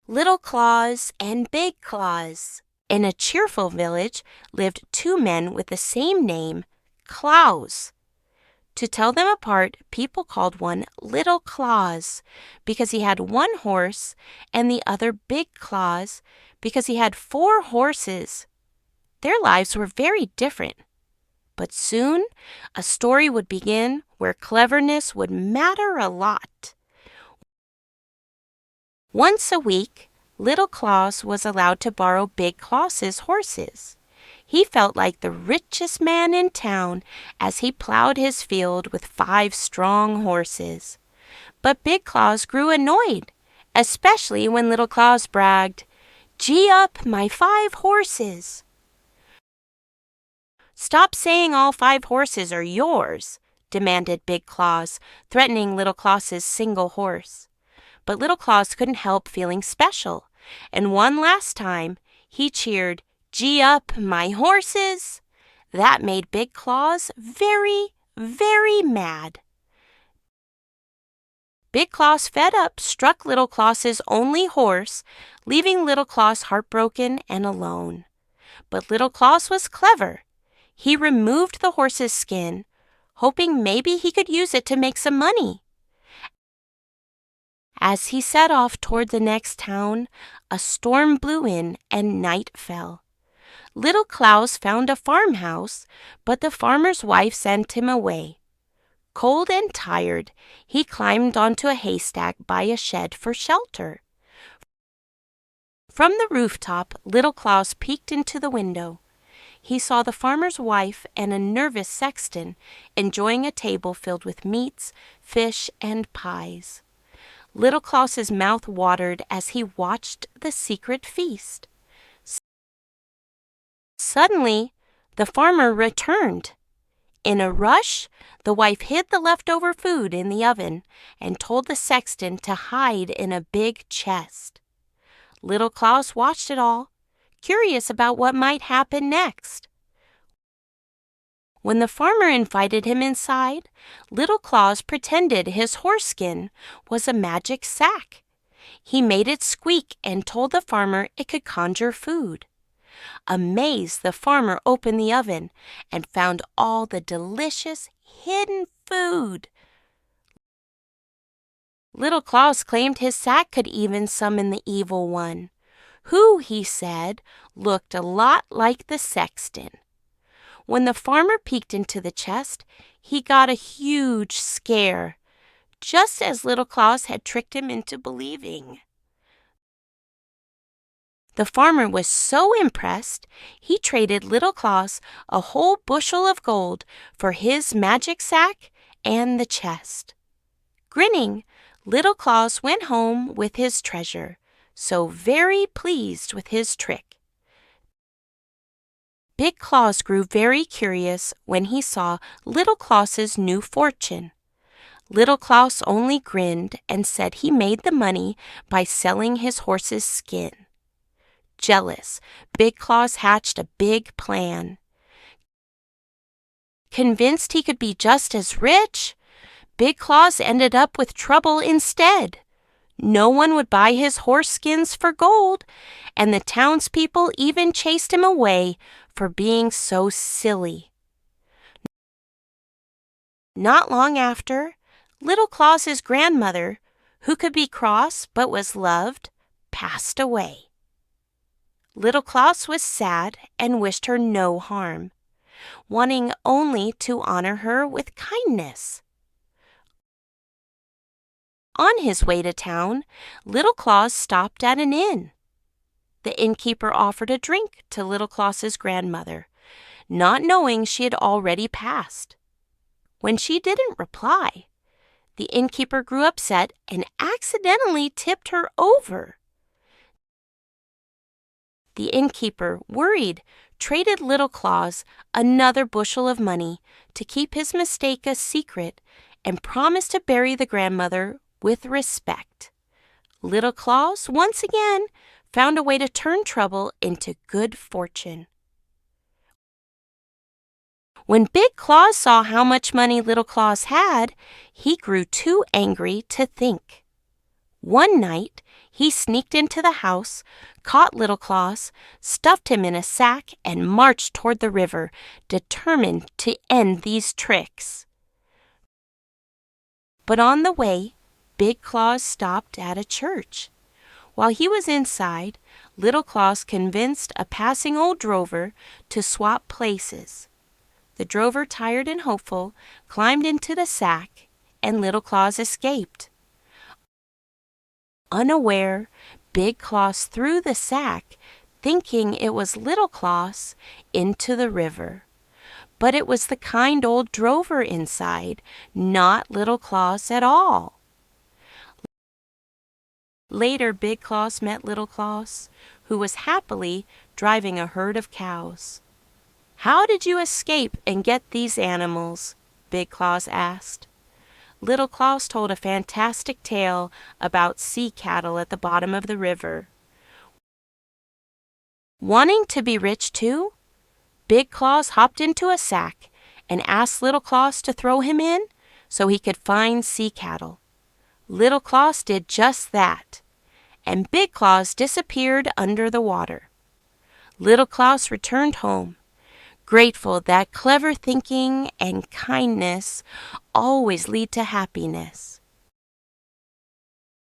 Little Claus and Big Claus. In a cheerful village lived two men with the same name, Claus. To tell them apart, people called one Little Claus because he had one horse, and the other Big Claus because he had 4 horses. Their lives were very different. But soon a story would begin where cleverness would matter a lot. Once a week, Little Claus was allowed to borrow Big Claus's horses. He felt like the richest man in town as he plowed his field with 5 strong horses. But Big Claus grew annoyed, especially when Little Claus bragged, "Gee up, my 5 horses." "Stop saying all 5 horses are yours," demanded Big Claus, threatening Little Claus's single horse. But Little Claus couldn't help feeling special, and one last time he cheered, "Gee up, my horses." That made Big Claus very, very mad. Big Claus, fed up, struck Little Claus's only horse, leaving Little Claus heartbroken and alone. But Little Claus was clever. He removed the horse's skin, hoping maybe he could use it to make some money. As he set off toward the next town, a storm blew in and night fell. Little Claus found a farmhouse, but the farmer's wife sent him away. Cold and tired, he climbed onto a haystack by a shed for shelter. From the rooftop, Little Claus peeked into the window. He saw the farmer's wife and a nervous sexton enjoying a table filled with meats, fish, and pies. Little Claus's mouth watered as he watched the secret feast. Suddenly, the farmer returned. In a rush, the wife hid the leftover food in the oven and told the sexton to hide in a big chest. Little Claus watched it all, curious about what might happen next. When the farmer invited him inside, Little Claus pretended his horse skin was a magic sack. He made it squeak and told the farmer it could conjure food. Amazed, the farmer opened the oven and found all the delicious hidden food. Little Claus claimed his sack could even summon the evil one, who, he said, looked a lot like the sexton. When the farmer peeked into the chest, he got a huge scare, just as Little Claus had tricked him into believing. The farmer was so impressed, he traded Little Claus a whole bushel of gold for his magic sack and the chest. Grinning, Little Claus went home with his treasure, so very pleased with his trick. Big Claus grew very curious when he saw Little Claus's new fortune. Little Claus only grinned and said he made the money by selling his horse's skin. Jealous, Big Claus hatched a big plan. Convinced he could be just as rich, Big Claus ended up with trouble instead. No one would buy his horse skins for gold, and the townspeople even chased him away for being so silly. Not long after, Little Claus's grandmother, who could be cross but was loved, passed away. Little Claus was sad and wished her no harm, wanting only to honor her with kindness. On his way to town, Little Claus stopped at an inn. The innkeeper offered a drink to Little Claus's grandmother, not knowing she had already passed. When she didn't reply, the innkeeper grew upset and accidentally tipped her over. The innkeeper, worried, traded Little Claus another bushel of money to keep his mistake a secret and promised to bury the grandmother with respect. Little Claus, once again, found a way to turn trouble into good fortune. When Big Claus saw how much money Little Claus had, he grew too angry to think. One night, he sneaked into the house, caught Little Claus, stuffed him in a sack, and marched toward the river, determined to end these tricks. But on the way, Big Claus stopped at a church. While he was inside, Little Claus convinced a passing old drover to swap places. The drover, tired and hopeful, climbed into the sack, and Little Claus escaped. Unaware, Big Claus threw the sack, thinking it was Little Claus, into the river. But it was the kind old drover inside, not Little Claus at all. Later, Big Claus met Little Claus, who was happily driving a herd of cows. "How did you escape and get these animals?" Big Claus asked. Little Claus told a fantastic tale about sea cattle at the bottom of the river. Wanting to be rich too, Big Claus hopped into a sack and asked Little Claus to throw him in so he could find sea cattle. Little Claus did just that, and Big Claus disappeared under the water. Little Claus returned home, grateful that clever thinking and kindness always lead to happiness.